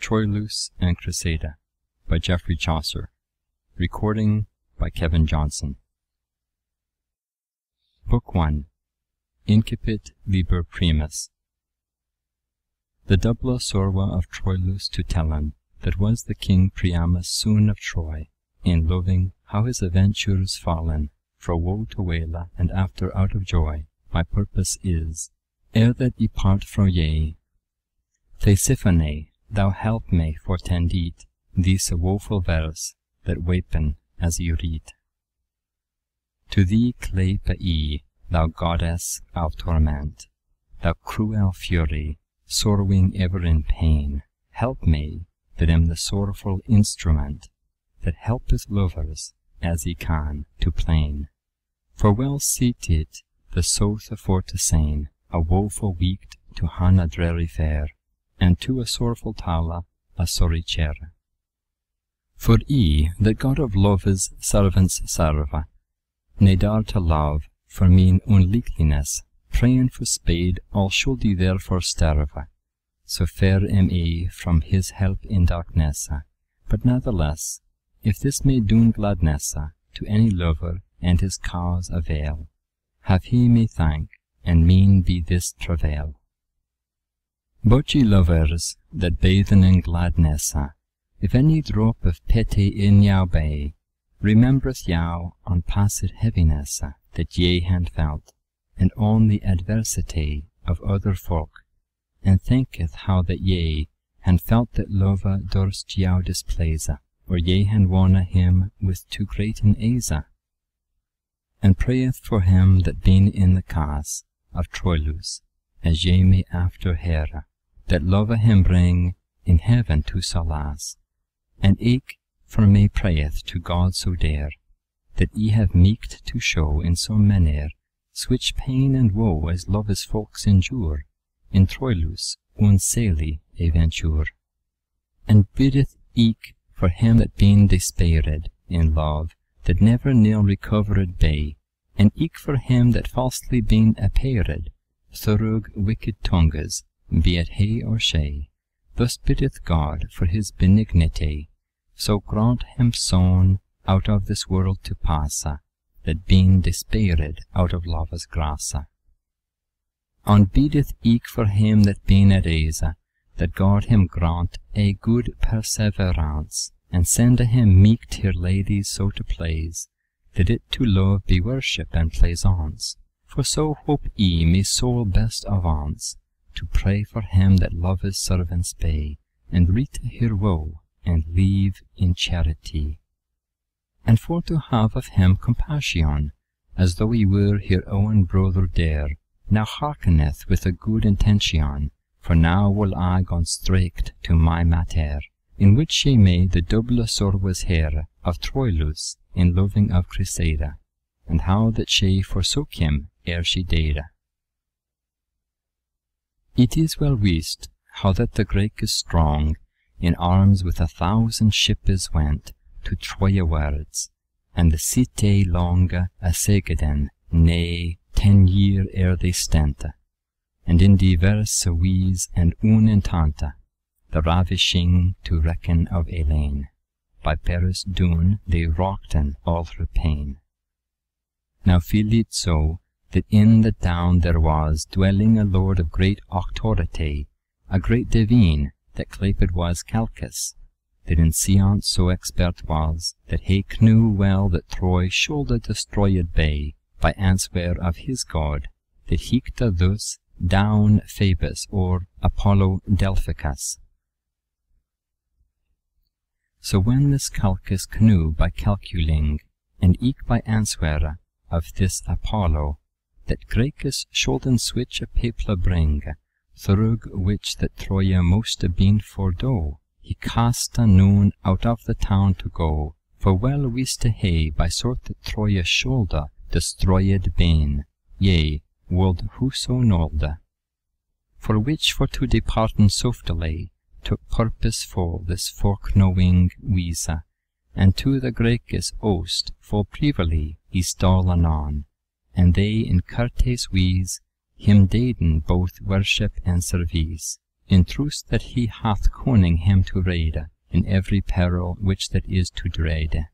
Troilus and Criseyde by Geoffrey Chaucer. Recording by Cavern Johnson. Book 1. Incipit Liber Primus. The double sorwa of Troilus to tellen, that was the king Priamus soon of Troy, in loving how his adventures fallen, fro woe to waila, and after out of joy. My purpose is, ere that ye part fro ye, Thesiphone, thou help me fortendit these a woeful verse, that wepen as ye read. To thee clape I, thou goddess of torment, thou cruel fury, sorrowing ever in pain, help me, that am the sorrowful instrument, that helpeth lovers, as he can, to plain. For well seated the south afore to sain, a woeful weekt to Hannah dreary fair, and to a sorrowful tala a sorry chair. For I, that God of love's servants serve, ne dar to love, for mean unlikeliness, prayin for spade, all should I therefore sterve. So fair am I from his help in darkness, but natheless, if this may doen gladness to any lover, and his cause avail, have he me thank, and mean be this travail. But ye lovers, that bathen in gladness, if any drop of pity in yow be, remembereth yow on passed heaviness, that ye hand felt, and on the adversity of other folk, and thinketh how that ye hand felt that love durst yow displease, or ye hand won him with too great an ease, and prayeth for him that been in the cause of Troilus, as ye may after hear, that love him bring in heaven to solace, and eke for me prayeth to God so dear, that ye have meeked to show in so manner, switch pain and woe as love's folks endure, in Troilus unsaily aventure, and biddeth eke for him that been despaired in love, that never near recovered be, and eke for him that falsely been appeared, thorough wicked tongues, be it he or she. Thus biddeth God for his benignity, so grant him soon out of this world to pass, that been despaired out of love's grace. And biddeth eke for him that been at ease, that God him grant a good perseverance, and send him meek dear ladies so to please, that it to love be worship and plaisance. For so hope I me soul best avance, to pray for him that love's servants be, and read her woe, and live in charity. And for to have of him compassion, as though he were her own brother dear, now hearkeneth with a good intention, for now will I gon straight to my matter, in which she made the double sorrows hear of Troilus in loving of Criseyde, and how that she forsook him ere she died. It is well wist how that the Greek is strong, in arms with 1,000 shippes went to Troye wards, and the cite longa assegeden, nay, 10 year ere they stent, and in diverse wise and unentante, the ravishing to reckon of Elaine, by Paris dune they rockten all her pain. Now feel it so, that in the down there was dwelling a lord of great authority, a great divine, that claped was Calchas, that in science so expert was, that he knew well that Troy should destroyed be, by answer of his god, that hecta thus down Phoebus or Apollo Delphicus. So when this Calchas knew by calculating, and eke by answer of this Apollo, that Gracchus shoulden switch a people bring, through which that Troya most been fordo, he casta noon out of the town to go, for well wist he by sort that Troya shoulda destroyed been, yea, would whoso nolda. For which for to departen softly, took purpose full this foreknowing wisa, and to the Gracchus oast full privily he stole anon, and they in courteous wise him deden both worship and service, In truth that he hath conning him to rede in every peril which that is to dread.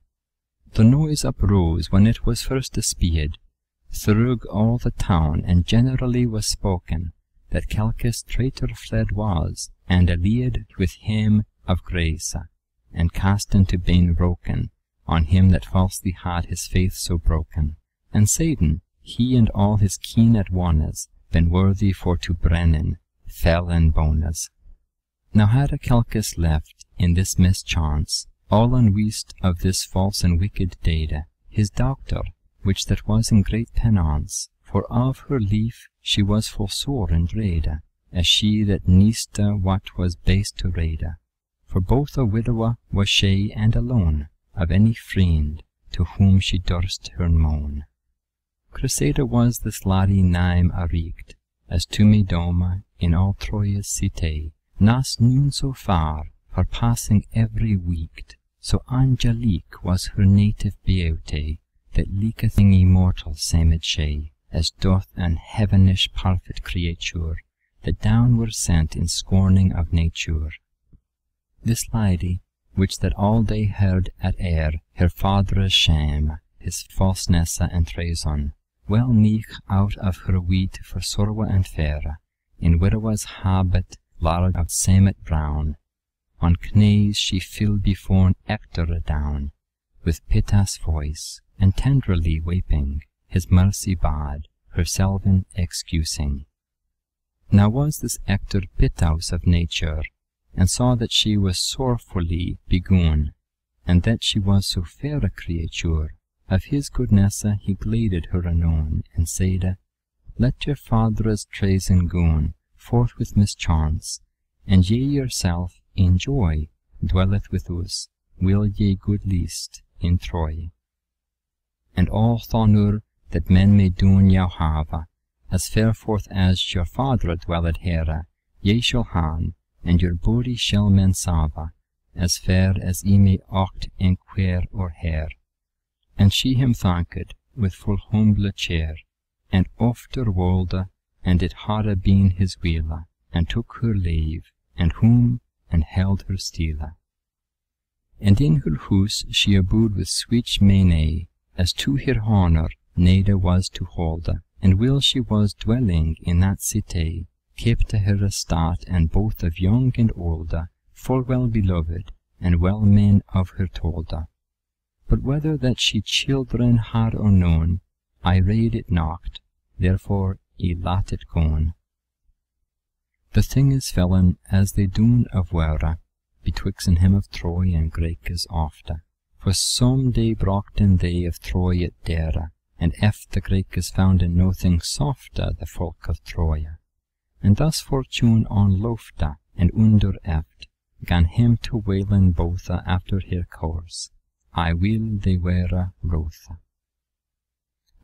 The noise uprose when it was first espied through all the town, and generally was spoken that Calchas traitor fled was, and allied with him of grace, and cast into bane broken on him that falsely had his faith so broken. And Satan, he and all his keen at ones, been worthy for to brennen fell and bones. Now had a Calchas left in this mischance, all unweest of this false and wicked deed, his doctor, which that was in great penance, for of her lief she was full sore and dread, as she that neest what was base to rede. For both a widower was she, and alone of any friend to whom she durst her moan. Criseyde was this laddie name areekt, as to me doma in all Troilus cité, nas noon so far, for passing every weekt, so angelique was her native beauty, that liketh immortal seemed she, as doth an heavenish perfect creature, that down were sent in scorning of nature. This lady, which that all day heard at air her father's shame, his falseness and treason, well neigh out of her wheat for sorrow and fair, in widower's habit large of samite brown, on knees she fell before Hector down, with piteous voice, and tenderly weeping, his mercy bad, herself excusing. Now was this Hector piteous of nature, and saw that she was sorrowfully begone, and that she was so fair a creature. Of his goodness he gladed her anon, and said, Let your father's treason gone forth with mischance, and ye yourself in joy dwelleth with us, will ye good least in Troy. And all thonor that men may doen jou have, as fair forth as your father dwelleth here, ye shall han, and your body shall men save, as fair as ye may ocht enquire or hair. And she him thanked with full humble cheer, and ofter wolde, and it hadde been his will, and took her leave, and whom, and held her still. And in her house she abode with sweet mene, as to her honour neither was to hold, and while she was dwelling in that cité, kept her estate, and both of young and old, full well beloved, and well men of her told. But whether that she children had or known, I read it not, therefore I lat it gone. The thing is felon as they doen of were, betwixen him of Troy and Greekes ofte, for some day brochten they of Troy at dere, and eft the Greekes found in nothing softe the folk of Troy. And thus fortune on lofte and under eft, gan him to wailen both after her course, I will they were wroth.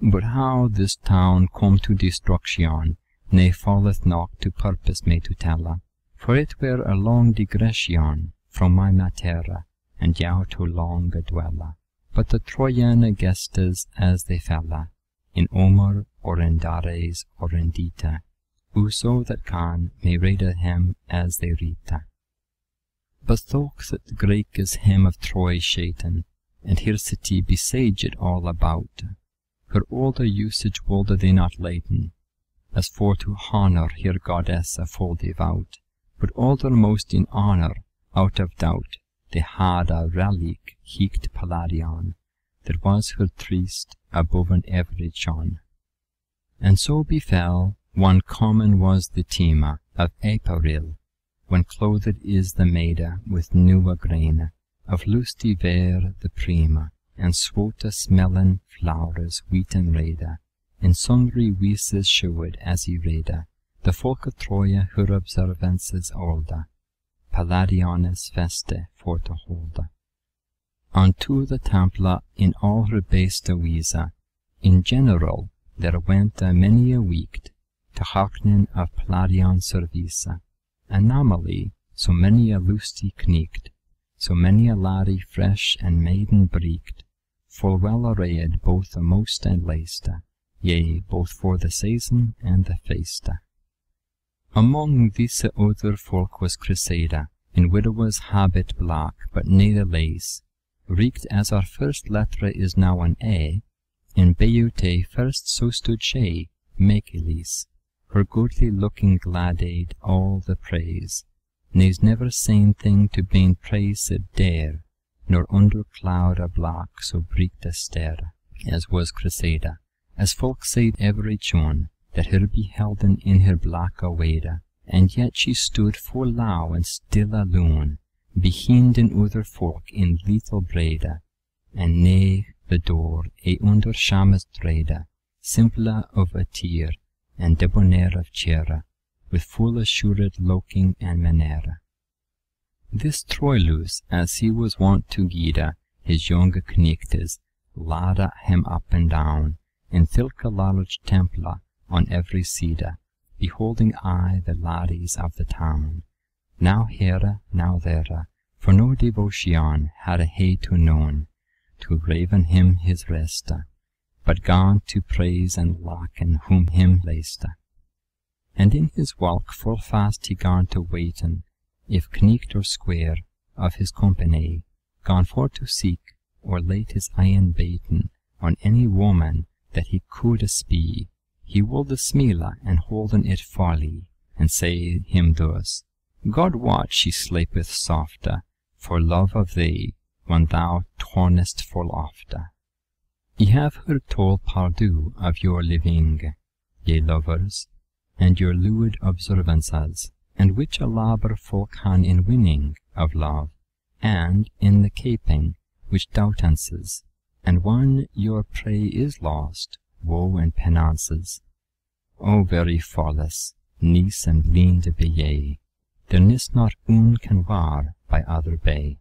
But how this town come to destruction, ne falleth not to purpose me to tell, for it were a long digression from my matter, and jou too long a dwell. But the Troyan gestes as they fell, in Omer or in Dares or in Dita, whoso that can may read him as they read. But though that the Greek is him of Troy shaten, and her city besieged all about, her older usage wolde they not laten, as for to honour her goddess full devout, but oldermost in honour, out of doubt, they had a relic hiegt Palladion, that was her trist above an every John. And so befell, one common was the time of April, when clothed is the maid with newe grain, of lusty ver the prima, and swote smelling flowers wheat and red, in sundry wieses showed as he read, the folk of Troia her observances old, Palladionis feste for to hold. Unto the temple in all her beste wiese, in general there went many a week, to hearkening of Palladion service, anomaly so many a lusty kneekt, so many a laddie fresh and maiden breekt, full well arrayed both the most and least, yea, both for the season and the feast. Among these other folk was Criseyde, in widower's habit black, but nae the lace, reeked as our first letter is now an A. In beauty first so stood she, MacLeod, her goodly looking gladade all the praise. Nae's never seen thing to been praised dare, nor under cloud a black so breeked a stare, as was Criseyde, as folk said every chone, that her behelden in her black awade, and yet she stood full low and still alone, behinden other folk in little brede, and nae the door a under shames drede, simple of a tear, and debonair of cheer, with full assured looking and manner. This Troilus, as he was wont to guide his young kneechtes, lade him up and down, in thilke large temple on every side, beholding aye the laddies of the town, now here, now there, for no devotion had he to known, to raven him his rest, but gone to praise and lacken whom him placed. And in his walk full fast he gone to waiten, if kneekt or square, of his company, gone for to seek, or late his eyen baiten, on any woman that he could espie. He would smile and holden it folly, and say him thus, God wot she sleepeth softe, for love of thee, when thou tornest full ofte. Ye have heard told pardieu of your living, ye lovers, and your lewd observances, and which a labour folk han in winning of love, and in the keeping which doughtances, and when your prey is lost, woe and penances. O very follis, niece and leende be ye, there nis not un can war by other bay.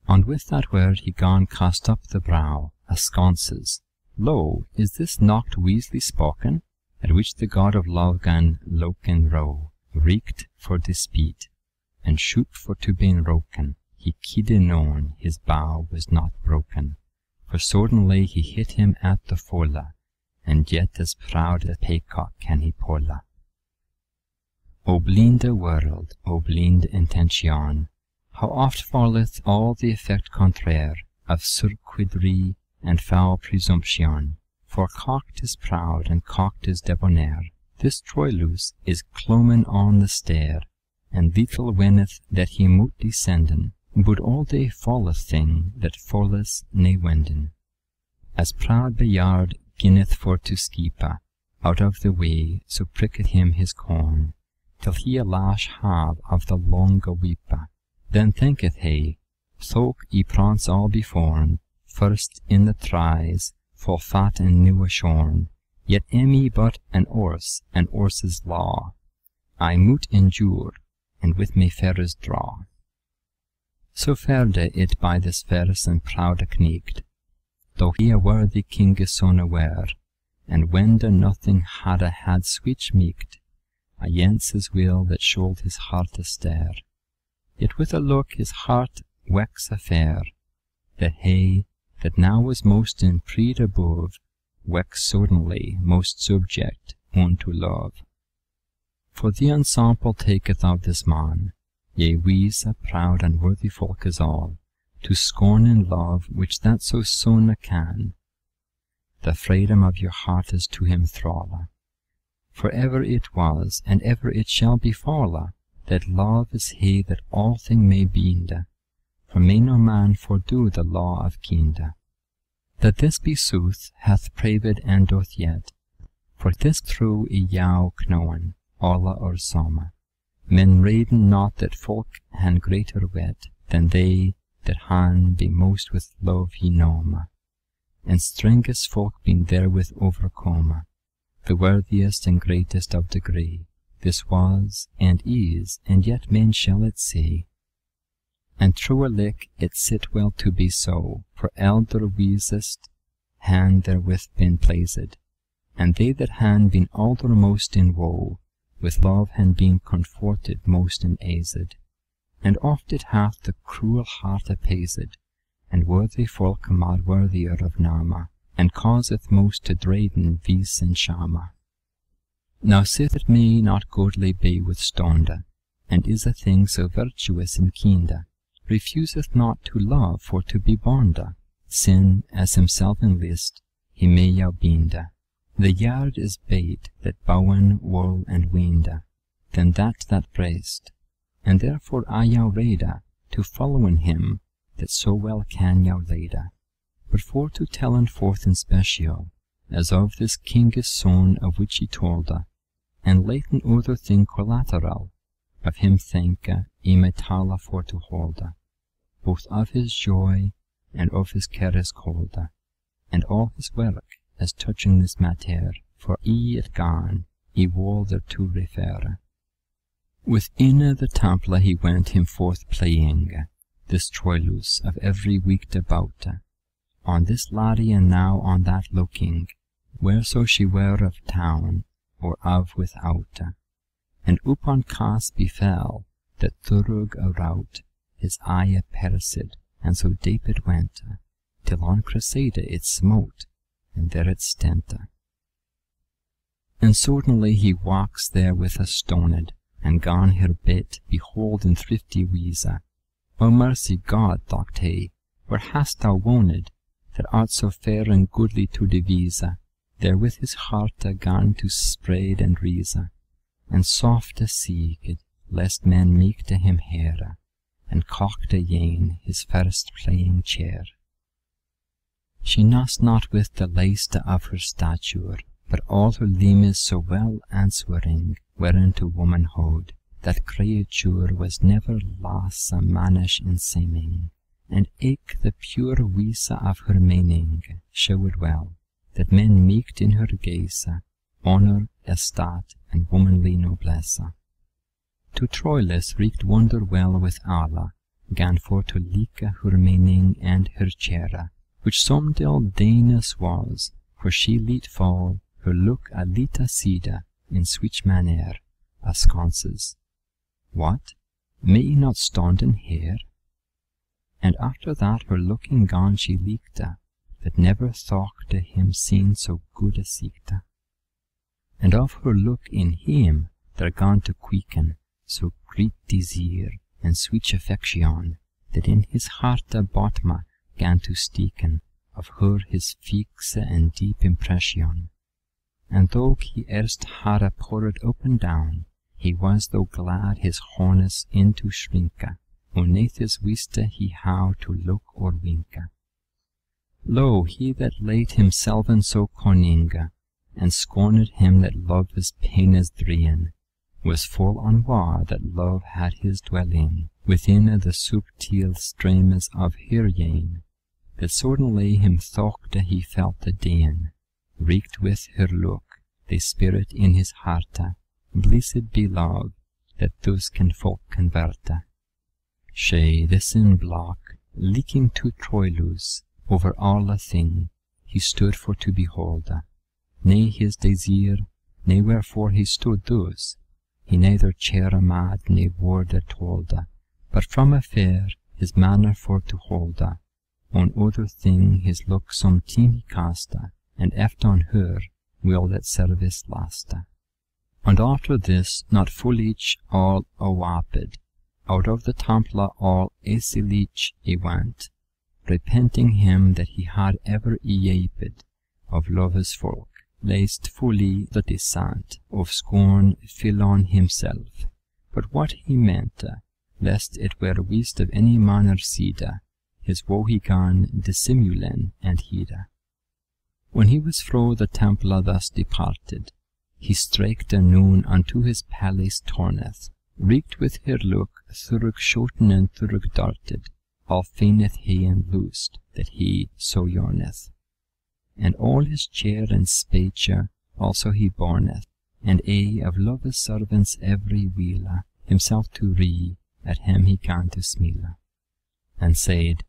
And with that word he gone cast up the brow, asconces, Lo, is this nocht weasely spoken? At which the god of love gan loken row, reeked for dispute, and shoot for to been roken. He kidde known his bow was not broken, for suddenly he hit him at the folle, and yet as proud a paycock can he pulle. O blinde world, O blinde intention, how oft falleth all the effect contraire of surquidrie and foul presumption, for cocked is proud and cocked is debonair. This Troilus is clomen on the stair, and little wenneth that he moot descenden, but all day falleth thing that falleth nae wenden. As proud Bayard ginneth for to skeepe, out of the way, so pricketh him his corn, till he a lash have of the longe weepe. Then thinketh he, though ye prance all beforn, first in the tries, full fat and new ashorn, yet am ye but an horse's law. I moot endure, and with me ferres draw. So fared it by this verse and proude kneekt, though he a worthy kinge's son were, and wende nothing had sweet schmeekt, against his will that should his heart stare. Yet with a look his heart wex fair, that he that now was most in pride above, wex suddenly most subject unto love. For the ensample taketh of this man, yea wees a proud and worthy folk as all, to scorn in love which that so soon can. The freedom of your heart is to him thrall, for ever it was, and ever it shall befall, that love is he that all thing may bind, for may no man fordo the law of kinde. That this be sooth hath praved and doth yet, for this true I jou knowen, alla or some. Men reden not that folk han greater wet than they that han be most with love ye known, and strengest folk been therewith overcome, the worthiest and greatest of degree. This was, and is, and yet men shall it see. And truelik it sit well to be so, for elder wisest han therewith been pleased, and they that han been aldermost in woe, with love han been comforted most in aised, and oft it hath the cruel heart appeased, and worthy folk mad worthier of nama, and causeth most to dreden vis and shama. Now sith it may not godly be withstonde, and is a thing so virtuous and kinde, refuseth not to love for to be bonde, sin as himself enlist, he may jou binde. The yard is bait that bowen wool and winde, than that breast, and therefore I jou rede to followen him that so well can jou lede. But for to tellen forth in special, as of this kinge's son of which he tolde, and laten other thing collateral, of him thinke I may tale for to holde, both of his joy and of his cares colde, and all his work as touching this matter, for I it gan, I will thereto refer. Within the temple he went him forth playing, this Troilus of every week debaute, on this laddie and now on that looking, whereso she were of town, or of without, and upon cas befell, that thurug arout, his eye perised, and so deep it went, till on Criseyde it smote, and there it stente. And certainly he walks there with a stoned, and gone her bit, behold in thrifty wise. O mercy God, thought he, where hast thou woned, that art so fair and goodly to devise? There with his hearte gone to sprade and reise, and softe seeked, lest men meek to him here, and cockte yen his first playing chair. She nost not with the laste of her stature, but all her limbs so well answering, whereunto womanhood, that creature was never lasse mannish in seeming, and eke the pure wise of her meaning showed well, that men meeked in her gaze, honour, estate, and womanly noblesse. To Troilus reeked wonder well with alle, gan for to like her meaning and her chair, which somedel Danish was, for she let fall her look a lita side, in swich manner, asconces. What? May I not stonden here? And after that her looking gone she leekte, that never thoughte him seen so good a siekte. And of her look in him there gone to quicken, so great desire and sweet affection, that in his hearte bottom gan to steken, of her his fixe and deep impression. And though he erst had poured open down, he was though glad his harness into shrinke, unnethes wiste he how to look or winke. Lo, he that late himselven so cunninge, and scorned him that loved his paines drien, was full unwar that love had his dwelling within the subtile streams of her yen, that certainly him thoughte he felt the dean, reeked with her look, the spirit in his hearte, blessed be love, that thus can folk converte. She, the sin block, leaking to Troilus, over all a thing, he stood for to behold, ne his desire, ne wherefore he stood thus, he neither chere mad ne worde tolde, but from affair his manner for to holde, on other thing his look some time he caste, and eft on her will that service laste. And after this, not fullich all awaped, out of the temple all esilich he went, repenting him that he had ever yaped of love's folk, lest fully the descent of scorn fill on himself, but what he meant, lest it were wist of any manner side, his woe he gan dissimulen and hide. When he was fro the temple thus departed, he straked noon unto his palace torneth, reeked with her look, thurug shoten and thurug darted, all feigneth he and loosed, that he so yearneth. And all his chair and speche also he borneth, and of love's servants every wheele, himself to re, at him he gan to smile, and said,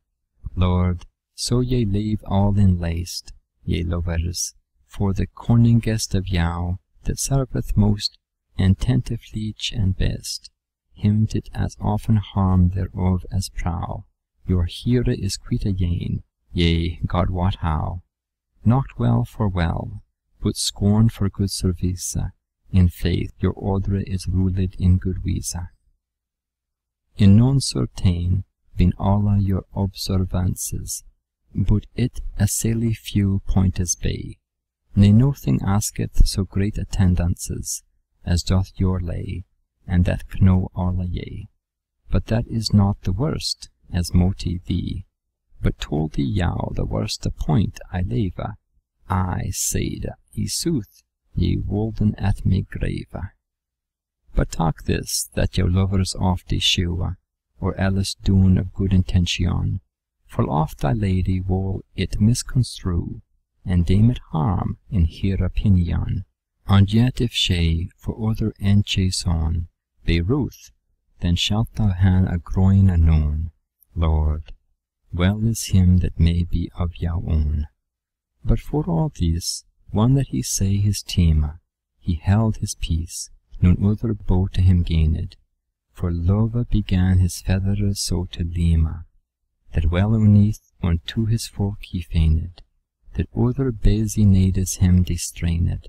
Lord, so ye leave all in laste, ye lovers, for the cunningest of jou, that serveth most, and tentiflich and best, him did as often harm thereof as prow. Your here is quite again, yea, God wot how. Not well for well, but scorn for good service, in faith your ordre is ruled in good wisa. In non certain been alla your observances, but it a silly few pointes be, ne nothing asketh so great attendances, as doth your lay, and that know alla ye. But that is not the worst, as moti thee, but told thee yow the worst point I lave, I said, I sooth, ye wolden at me grave. But talk this, that your lovers oft issue, or else doon of good intention, for oft thy lady will it misconstrue, and deem it harm in her opinion. And yet if she for other enchason be ruth, then shalt thou han a groin anon, Lord, well is him that may be of your own. But for all this, one that he say his team, he held his peace, none other bow to him gained, for love began his feathers so to leama, that well uneath unto his folk he feigned, that other busy nades him distrained.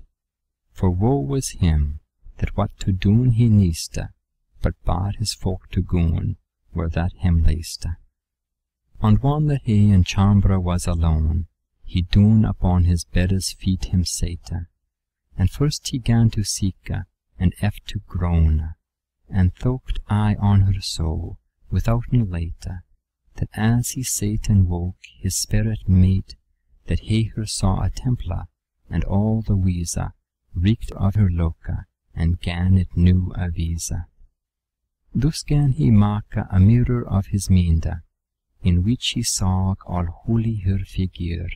For woe was him, that what to doon he neiste, but bade his folk to goon, where that him laiste. And one that he in chambre was alone, he doon upon his beddes feet him sate, and first he gan to seeke, and eft to groan, and thought I on her so, without no late, that as he sate and woke, his spirit made, that he her saw a templa, and all the wheeza reeked of her loca, and gan it new a visa. Thus gan he make a mirror of his minde, in which he saw all holy her figure,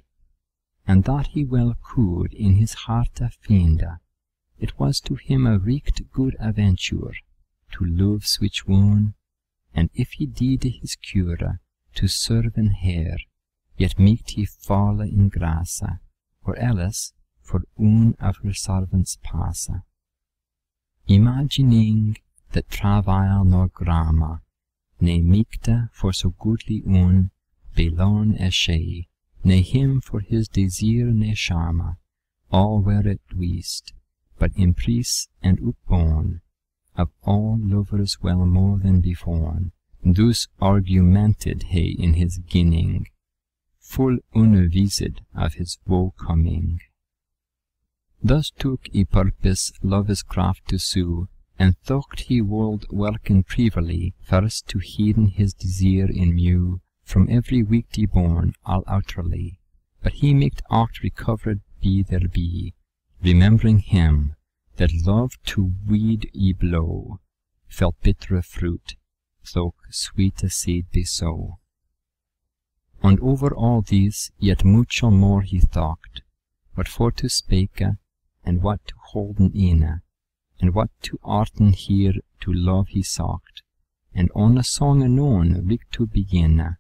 and that he well could in his hearte finde, it was to him a reeked good aventure, to love's which one, and if he did his cure, to serven her, yet might he fall in grace, or else for one of her servants passe. Imagining that travail nor grama, ne mikte for so goodly one, belon as she, ne him for his desire ne charma, all were at least, but imprise and upborn, of all lovers well more than before. Thus argumented he in his ginning, full unvised of his woe coming. Thus took he purpose love's craft to sue, and thought he would welcome privily first to hidden his desire in mew, from every weekday born all outerly, but he might oft recovered be there be, remembering him, that love to weed ye blow, felt bitter fruit, though sweet a seed be so. And over all these yet much more he thought, what for to spake, and what to holden in, and what to arten here to love he sought, and on a song anon rick to begin,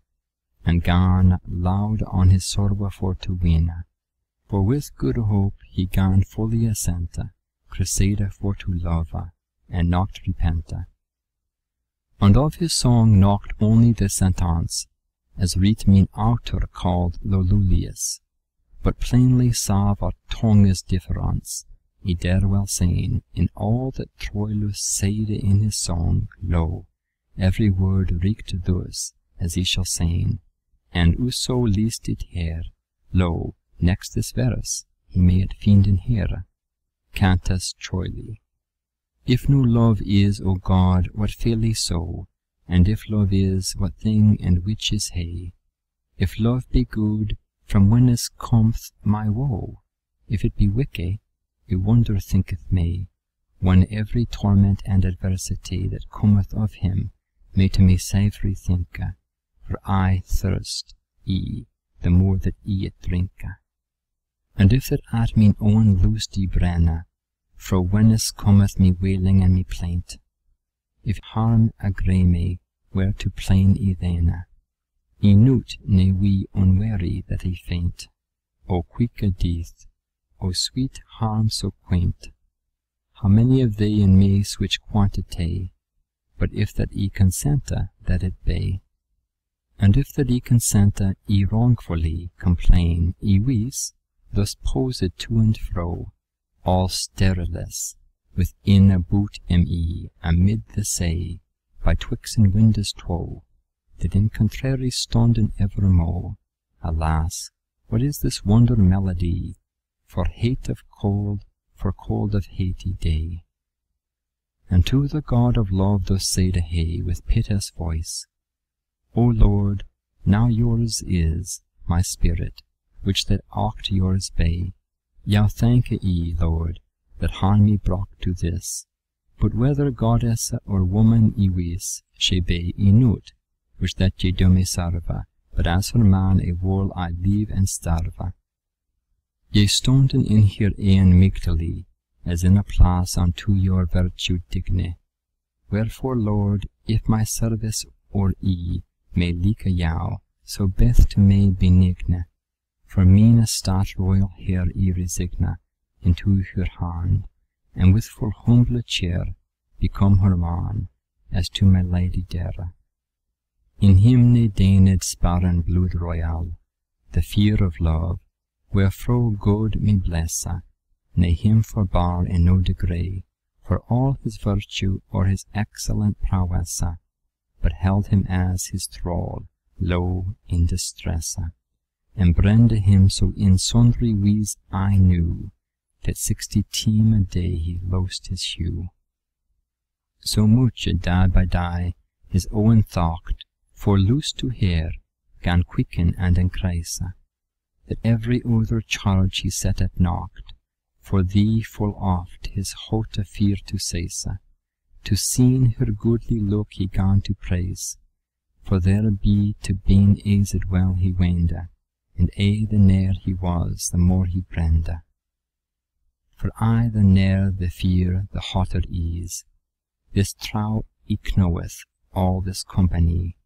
and gan loud on his sorrow for to win. For with good hope he gan fully assent, Criseyde for to love, and not repent. And of his song knocked only the sentence, as read mean author called Lolulius, but plainly saw what tongue's difference, he dare well saying, in all that Troilus said in his song, lo, every word reeked thus, as he shall saying, and whoso least it here, lo, next this verse, he may it find in here. Cantus Troili. If no love is, O God, what fairly so, and if love is, what thing and which is he? If love be good, from whence cometh my woe? If it be wicked, a wonder thinketh me, when every torment and adversity that cometh of him may to me savoury think, for I thirst, the more that it drink. And if that at mine own lusty brenne, fro whence cometh me wailing and me plaint, if harm agree me, where to plain then, noot ne we unwary that I faint, O quick a death, O sweet harm so quaint, how many of they in me switch quantity, but if that I consenta that it be, and if that I consenta I wrongfully complain, I wis, thus posed to and fro, all sterilis, within a boot amid the say, by twixen windes twoe, that in contrary stonden evermo. Alas, what is this wonder melody, for hate of cold, for cold of hatey day? And to the God of love thus said he with piteous voice, O Lord, now yours is my spirit, which that ocht yours be. Yow thanke ye, Lord, that han me brought to this. But whether goddess or woman ye wis, she be noot, which that ye do me serve, but as for man I will I live and starve. Ye stonden in here e'en mightily, as in a place unto your virtue digne. Wherefore, Lord, if my service or ye may like yow, so beth to me benigne, for me a stat royal here ye resigne into your hand, and with full humble cheer become her man, as to my lady dere. In him ne deigned sparen blood royal, the fear of love, wherefore God me blesse, ne him forbar in no degree, for all his virtue or his excellent prowesse, but held him as his thrall, low in distresse, and brende him so in sundry wees I knew, that 60 time a day he lost his hue. So much day by day his own thought, for loose to hear, gan quicken and increase, that every other charge he set at naught, for thee full oft his hote of fear to cease, to seen her goodly look he gan to praise, for there be to been eased well he wende, and aye the ne'er he was, the more he brende. For aye the ne'er the fear, the hotter ease, this trow eke knoweth all this company,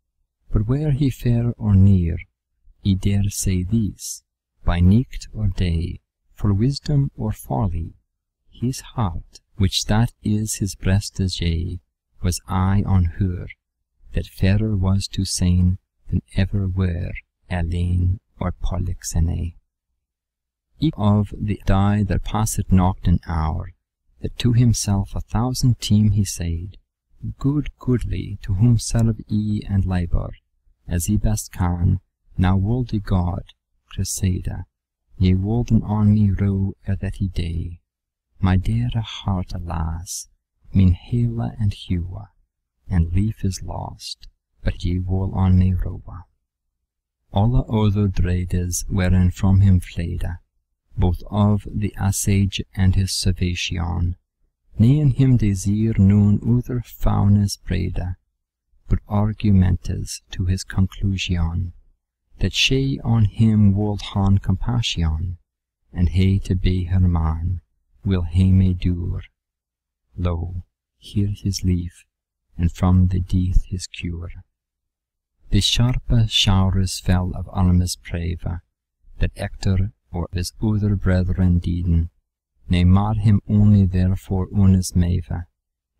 but where he fair or near, he dare say these, by night or day, for wisdom or folly, his heart, which that is his breast as yea, was I on her, that fairer was to sain than ever were Elaine or Polixenae. Eke of the day there passed not an hour, that to himself 1,000 time he said, Good goodly, to whom serve ye and labour, as ye best can, now wolde God, Criseyde, ye wolden on me row ere that he day. My deare heart, alas, min hele and hewe, and lief is lost, but ye wol on me rowe. Alle other dreades wherein from him flede, both of the assage and his salvation, ne in him desire noon other faunes brede, but argumentes to his conclusion, that she on him wold han compassion, and he to be her man, will he may dure. Lo, here his leaf, and from the death his cure. The sharpe showers fell of armes brave, that Ector or his other brethren deden, ne mar him only therefore unis mave,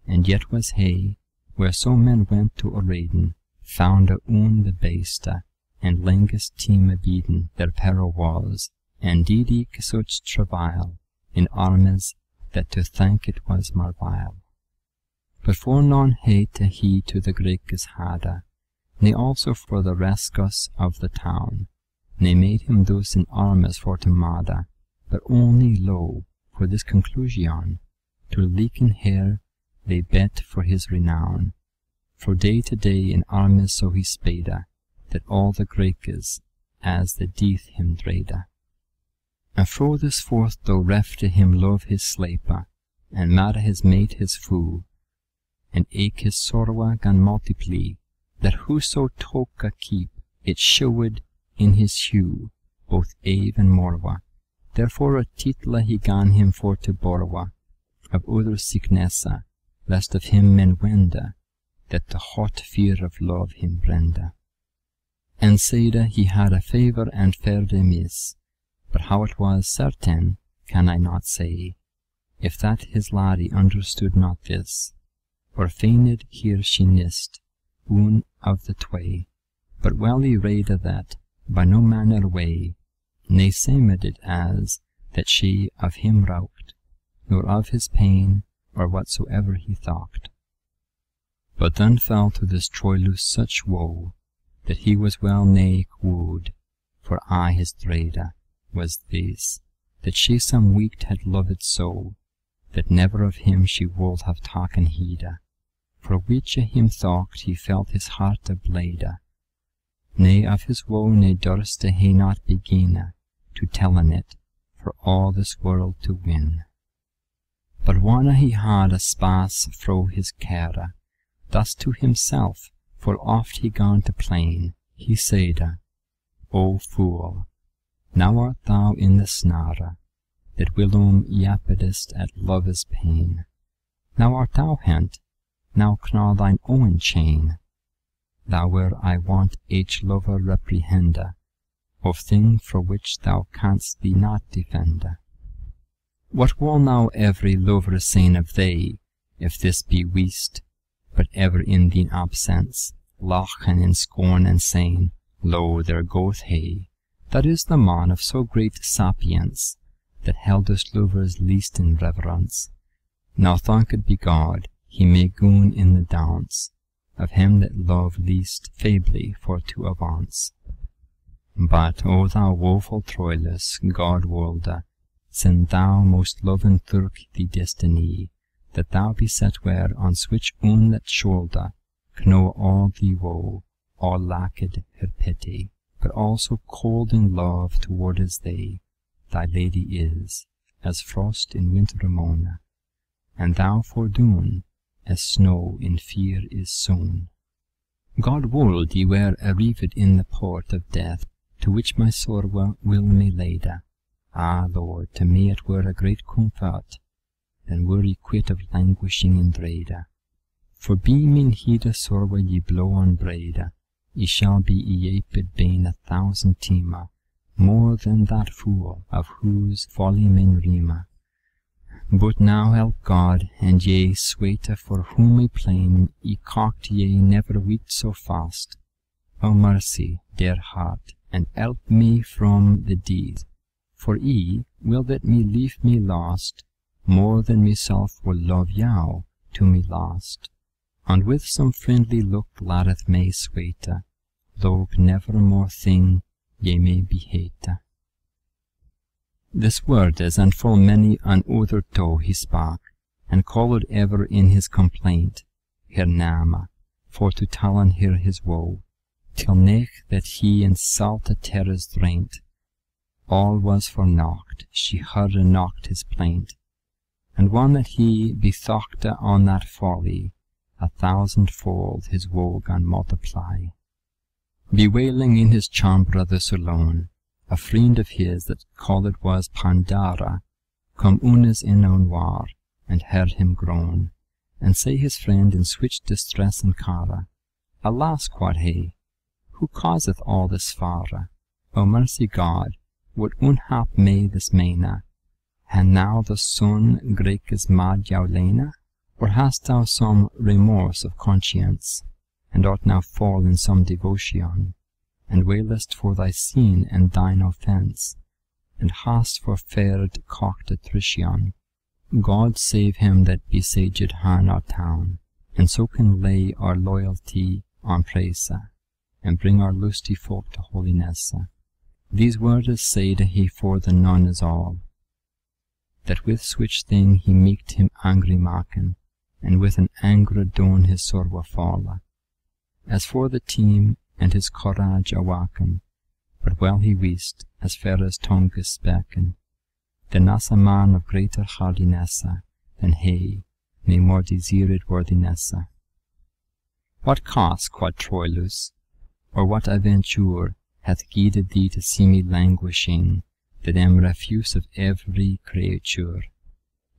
and yet was he, where so men went to oraden, found the beste, and lengest time bieden their peril was, and did eke such travail in armes, that to thank it was mar vile. But for none hate he to the Greekes hade, ne also for the rescus of the town, ne made him thus in armes for to made, but only lo, for this conclusion, to leaken here they bet for his renown, for day to day in armes so he spade, that all the Greekes as the death him drede. And fro this forth though reft to him love his slepe, and made his mate his foe, and eke his sorrow gan multiply, that whoso toke keep, it showed in his hue, both ave and morwa. Therefore a title he gan him for to borrow, of other sicknesse, lest of him men wende, that the hot fear of love him brende. And saide he had a favour and fairde miss, but how it was certain can I not say, if that his laddie understood not this, or feigned here she nist, one of the tway, but well he rade that, by no manner way, ne seemed it as that she of him rought, nor of his pain, or whatsoever he thought. But then fell to this Troilus such woe, that he was well nigh wooed, for aye his dreade was this, that she some week had loved so, that never of him she would have taken heede, for which him thought he felt his heart a blade. Nay, of his woe ne durste he not begin to tellen it, for all this world to win. But whanna he had a space fro his care, thus to himself, full oft he gone to plain, he saide, O fool, now art thou in the snare, that whilom yappedest at love's pain. Now art thou hent, now knaw thine own chain. Thou were I want each lover reprehende, of thing for which thou canst thee not defende. What will now every lover sayne of thee, if this be weest, but ever in thine absence, lachen in scorn and saying, Lo, there goeth he, that is the man of so great sapience, that heldest lovers least in reverence. Now thanked be God, he may goon in the dance of him that love least feebly for to avance. But, O thou woeful Troilus, God wolde, sin thou most loven thirk thee destiny, that thou be set where on switch un that shoulder, know all thee woe, all lacked her pity, but also cold in love towards thee, thy lady is, as frost in winter mona, and thou fordoon, as snow in fear is sown. God wold ye were arrived in the port of death, to which my sorrow will me lade. Ah, Lord, to me it were a great comfort, then were ye quit of languishing in dreade. For be min heede sorrow ye blow on brede, ye shall be yaped bane 1,000 time, more than that fool, of whose folly men rime. But now help God, and ye sweete for whom I plain, ye cocked ye never wept so fast. O mercy, dear heart, and help me from the deed, for ye will that me leave me lost, more than myself will love yow to me last. And with some friendly look ladeth me sweete, though never more thing ye may be hate. This word is, and full many an other toe he spake, and called ever in his complaint her name, for to tellen her his woe, till nech that he in salte terrors draint. All was for naught, she heard naught his plaint, and one that he bethochte on that folly, 1,000-fold his woe gan multiply. Bewailing in his chambre thus alone, a friend of his that called was Pandara, come unas in on war, and heard him groan, and say his friend in switch distress and care, Alas, quod he, who causeth all this fare? O mercy God, what unhap may this mena? And now the sun grekes mad jaulena? Or hast thou some remorse of conscience, and art now fall in some devotion, and wailest for thy sin and thine offence, and hast forfared cocked attrition? God save him that besaged han our town, and so can lay our loyalty on praise, and bring our lusty folk to holiness. These words said he for the none is all, that with which thing he meeked him angry maken, and with an anger doon his sorrow fall. As for the team and his courage awaken, but well he wist, as fair as tongue is speken, then as a man of greater hardiness than he, ne more desired worthiness. What cause, quod Troilus, or what aventure hath guided thee to see me languishing, that am refuse of every creature?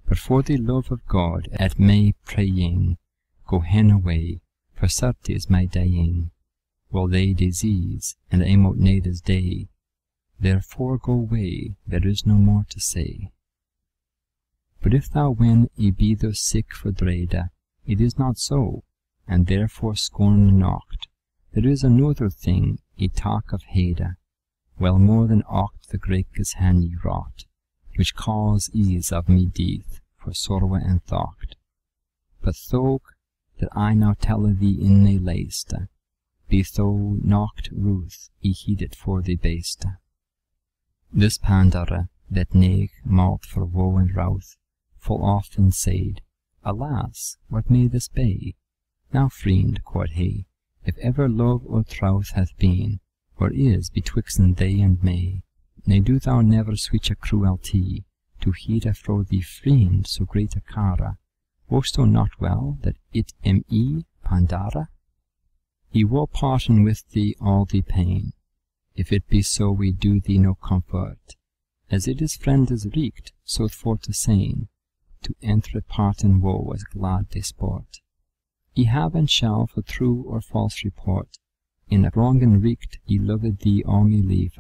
But for the love of God at me praying, go hen away, for certes my dying will they disease, and I mote nedes day. Therefore go away, there is no more to say. But if thou when ye be thus sick for dreade, it is not so, and therefore scorn not. There is another thing ye talk of hede, well more than aught the Greekes han ye wrought, which cause ease of me death for sorrow and thought. But though that I now tell thee in nae least, be thou knocked ruth, I heed it for the best. This pandare, that nae malt for woe and wrath, full often said, Alas, what may this be? Now, friend, quod he, if ever love or troth hath been, or is betwixten thee and me, ne do thou never switch a cruelty, to heed fro thee friend so great a cara. Wist thou not well that it am I, Pandara? I will parten with thee all the pain, if it be so we do thee no comfort, as it is friend is reeked, so for to sain, to enter part in woe as glad they sport. I have and shall for true or false report, in a wrong and reeked I loved thee all me leave,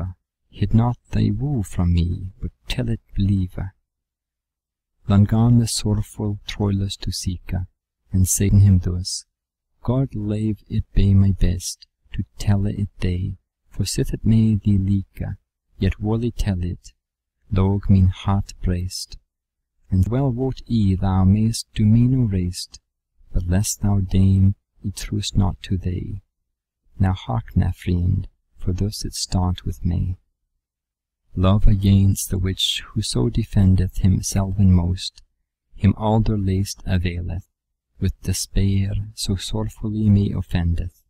hid not thy woe from me, but tell it believe. Then gone the sorrowful Troilus to seek, and saying him thus, God lave it be my best, to tell it thee, for sith it may thee leak, yet will I tell it, though mine heart breast. And well wot I thou mayst do me no rest, but lest thou deem I trust not to thee. Now hearkna, friend, for thus it start with me. Love against the which whoso defendeth himself in most, him alder least availeth, with despair so sorrowfully me offendeth,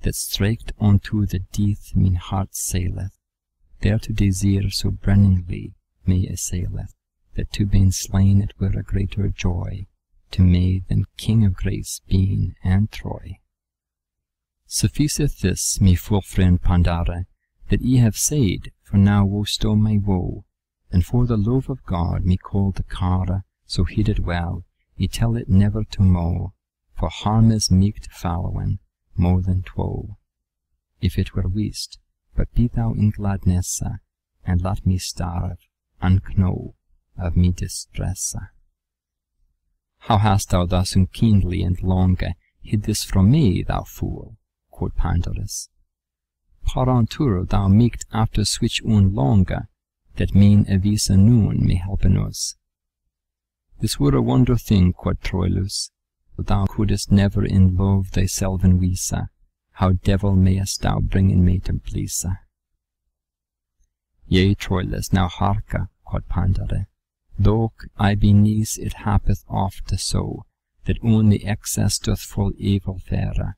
that straked unto the death mine heart saileth, there to desire so brenningly me assaileth, that to been slain it were a greater joy to me than King of Grace being and Troy. Sufficeth this, me full friend Pandara, that I have said, for now woe my woe, and for the love of God me call the cara, so heed it well, I tell it never to mow, for harm is meek to followen, more than twoe. If it were weest, but be thou in gladness, and let me starve, and know of me distress. How hast thou thus unkindly and long hid this from me, thou fool? Quoth Pandarus. Parantur thou meekt after switch longer, that mine avisa noon may helpen us. This were a wonder thing, quod Troilus, but thou couldst never in love thyself visa, how devil mayest thou bring in me to please? Yea, Troilus, now hearka, quod Pandare, though I be niece it happeth oft so, that only excess doth full evil fare,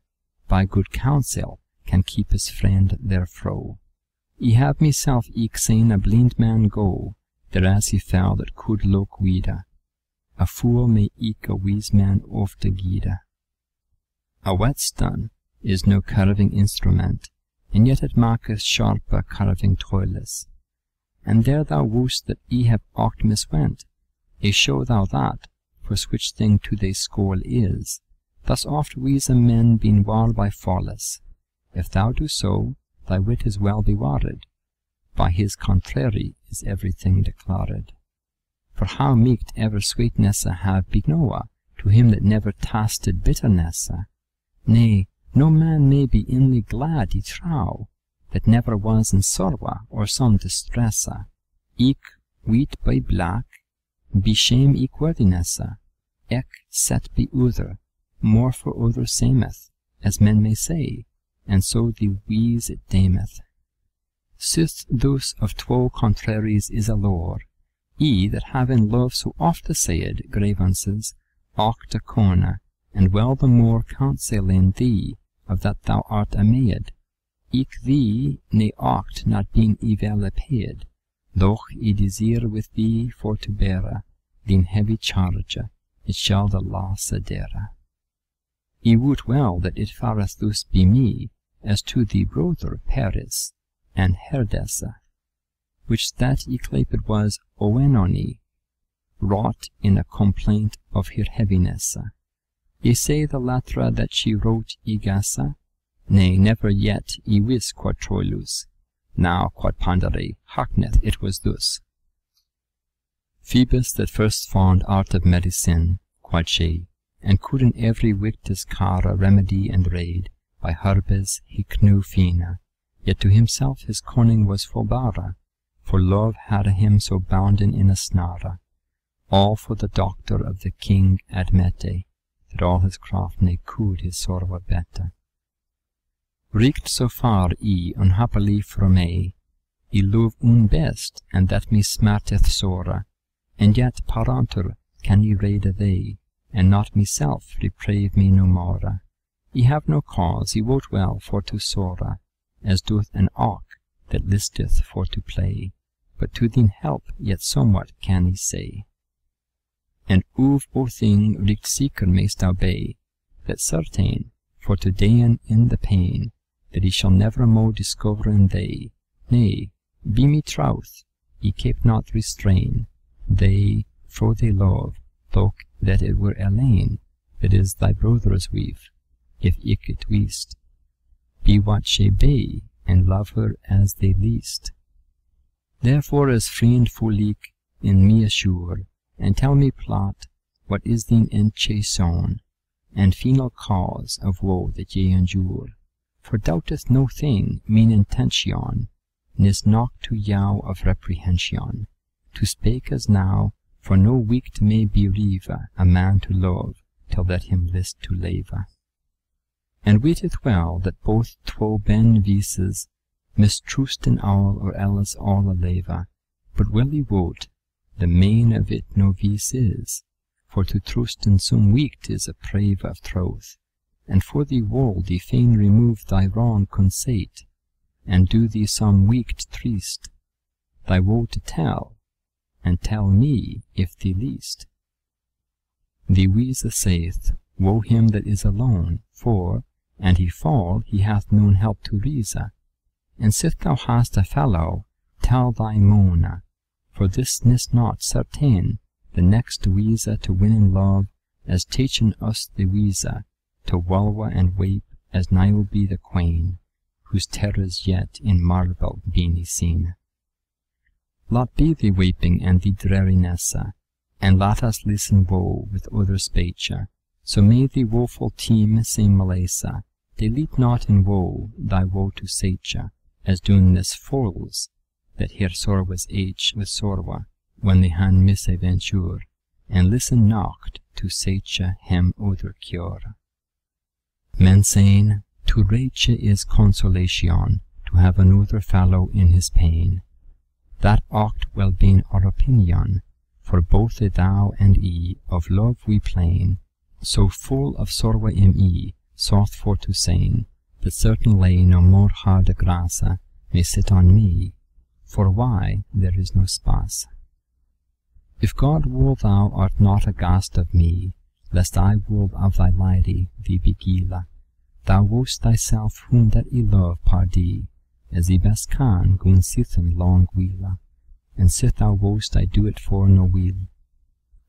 by good counsel can keep his friend therefro. I have myself eke seen a blind man go, there as he fell that could look weeda. A fool may eke a wise man oft guide. A whetstone is no carving instrument, and yet it maketh sharper carving toilers. And there thou woost that I have oft miswent, show thou that, for which thing to thy school is, thus oft wise men been war by follies. If thou do so, thy wit is well bewared, by his contrary is everything declared. For how meek ever sweetness have be Noah, to him that never tasted bitterness? Nay, no man may be inly glad I trow, that never was in sorrow or some distress. Eke wheat by black, be shame eke worthiness, eke set be other, more for other sameth, as men may say, and so the wise it dameth. Sith thus of two contraries is a lore, I that have in love so oft essayed grievances, ocht a corner, and well the more counsel in thee, of that thou art a maid, eke thee ne ocht not being evil paid, though I desire with thee for to bear thine heavy charge, it shall the loss adere. I woot well that it fareth thus be me, as to the brother Paris and Herdessa, which that I claped was Oenone, wrought in a complaint of her heaviness. Ye say the latra that she wrote Igassa? Nay, never yet I wis, quod Troilus. Now, quod Pandare, hearkeneth it was thus. Phoebus that first found art of medicine, quod she, and could in every wictus cara remedy and raid, by herbes he knew fina, yet to himself his cunning was full bara, for love had him so bounden in a snara, all for the doctor of the king Admete, that all his craft ne could his sorrow better. Richt so far unhappily for me, I love best, and that me smarteth sore, and yet paranter can I rede thee, and not myself reprave me no more. I have no cause, I wot well, for to sorrow, as doth an auk that listeth for to play, but to thine help yet somewhat can I say. And o thing richt seeker mayst thou be, that certain, for to daen in the pain, that I shall never mo discover in thee, nay, be me troth, I keep not restrain, they, fro they love, though that it were Elaine, that is thy brother's wife, if ik it wist, be what she be, and love her as they least. Therefore as friend fulik in me assure, and tell me plot, what is thine enchason, and final cause of woe that ye endure, for doubteth no thing mine intention, nis knock to yow of reprehension, to spake as now, for no wight may bereave a man to love, till that him list to leve. And weeteth well that both two ben vises mistrusten all or else all a leve, but well I wot, the main of it no vice is, for to trust in some wight is a prave of troth, and for thee wold thee fain remove thy wrong conceit, and do thee some wight trist, thy woe to tell, and tell me if thee least. The wise saith, woe him that is alone, for, and he fall, he hath known help to rease, and sith thou hast a fellow, tell thy moan, for this nis not certain, the next wise to win in love, as teachen us the wise, to walwa and wape, as Niobe be the queen, whose terrors yet in marble be ne seen. Lot be the weeping and the dreariness, and let us listen woe with other speech, so may the woeful team say malesa, delete not in woe thy woe to sage, as doing this fools, that hear sorrow's age with sorrow, when they han misadventure, and listen not to sage hem other cure. Men saying, to rage is consolation, to have another fellow in his pain. That ought well been our opinion, for both thou and I of love we plain, so full of sorrow am I, sought for to saying, that certainly no more hard grace may sit on me, for why there is no space. If God will thou art not aghast of me, lest I will of thy lady thee beguile, thou wost thyself whom that I love pardie, as I best can gun sithen long wheele, and sith thou wost I do it for no weal,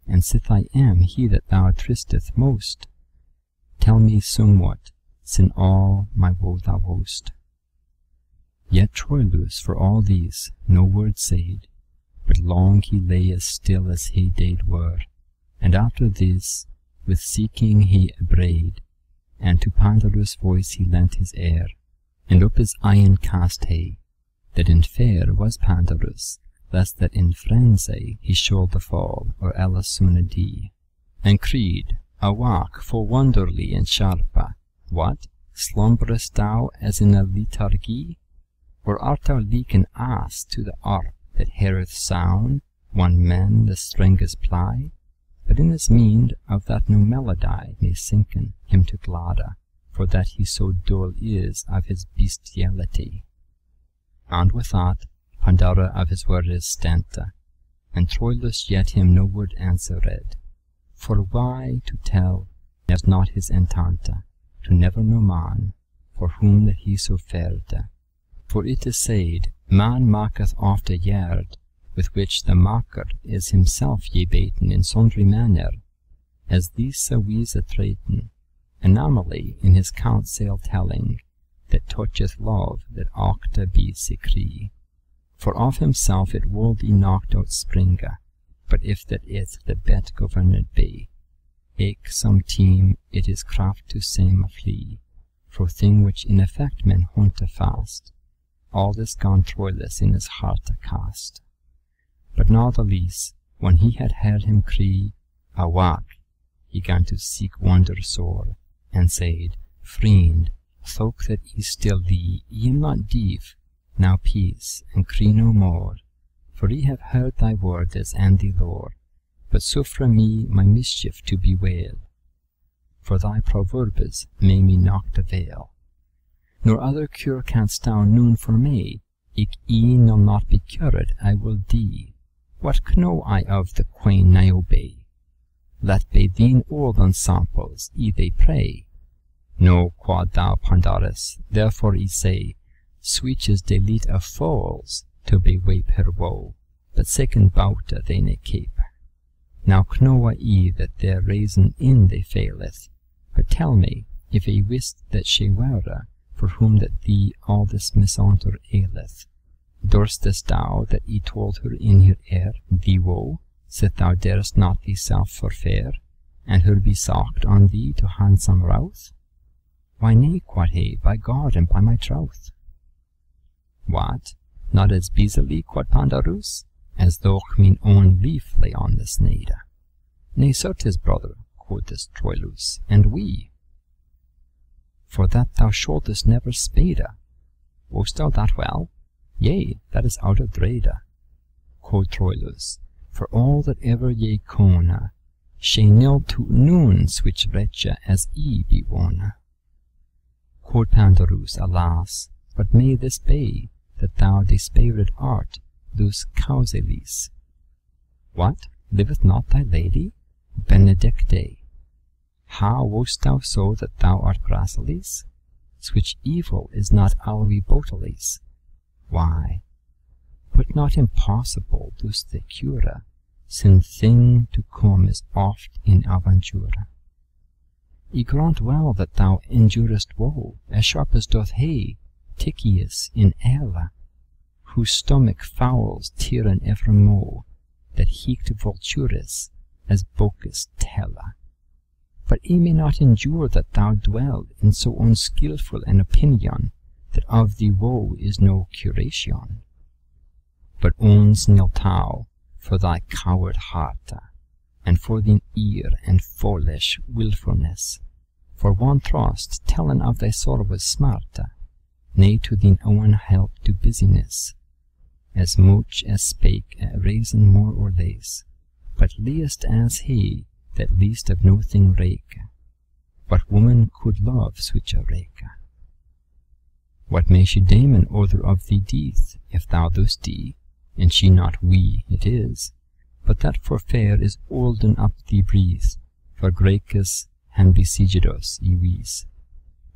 and sith I am he that thou tristeth most, tell me somewhat, sin all my woe thou wost. Yet Troilus for all these no word said, but long he lay as still as he did were, and after this with seeking he abraid, and to Pandarus' voice he lent his ear, and up his eyen cast he, that in fear was Pandarus, lest that in frenzy he should fall, or else sooner die, and cried, awake full wonderly and sharpa, what, slumberest thou as in a lethargy? Or art thou like an ass to the harp that heareth sound, one man the strings ply, but in his mind of that no melody may sinken him to glada, for that he so dull is of his bestiality. And with that, Pandora of his words stenta, and Troilus yet him no word answered, for why to tell as not his entanta, to never no man, for whom that he so fared. For it is said, man maketh oft a yard, with which the maker is himself ye baten in sundry manner, as these wise traten, anomaly in his counsel telling, that toucheth love that octa be secree. For of himself it would he knocked out springa, but if that it the bet governed be, eke some team it is craft to same a flee, for thing which in effect men hunte fast, all this gone Troilus in his heart a cast. But not the least, when he had heard him cry, awake, he gan to seek wonder sore, and said, Friend, though that ye still thee, ye am not deaf, now peace, and cry no more, for ye have heard thy words and thy lore, but suffer me my mischief to bewail, for thy proverbs may me not avail. Nor other cure canst thou noon for me, ik e'en will not be cured, I will die. What know I of the Queen Niobe? Let be thine olden samples, I they pray. No, quod thou Pandarus, therefore I say, sweet is the lead of fools, to bewape her woe, but second bouta they ne keep. Now knowe I that their reason in they faileth, but tell me, if I wist that she were, for whom that thee all this misaunter aileth, durstest thou that I told her in her ear thee woe, that thou darest not thyself forfare, and her besought on thee to handsome routh? Why nay, quod he, by God and by my troth. What? Not as easily, quod Pandarus, as though mine own leaf lay on this nade? Nay, certes, brother, quoth Troilus, and we. For that thou shouldest never spade. Wist thou that well? Yea, that is out of dread. Quoth Troilus, for all that ever ye cone, she nil to noon switch wretche as I be one. Quoth Pandarus, alas, what may this be, that thou despaired art, thus causalis? What, liveth not thy lady? Benedicte. How wist thou so that thou art gracilis? Switch evil is not alwi botalis. Why, but not impossible thus the cure, sin thing to come is oft in aventura. I grant well that thou endurest woe, as sharp as doth he, Tychius in Ella, whose stomach fowls tyrann evermore, that heeked vulturis, as Bocchus tella. But I may not endure that thou dwell in so unskilful an opinion, that of thee woe is no curation. But ons nil tau for thy coward heart, and for thine ear and foolish wilfulness, for one trust telling of thy sorrow's smart, nay to thine own help do busyness, as much as spake a reason more or less, but least as he that least of no thing rake. What woman could love such a rake? What may she damon other of thee deeth, if thou thus die, and she not we it is, but that for fair is olden up thee breeze, for Gracchus han besieged us, I wis.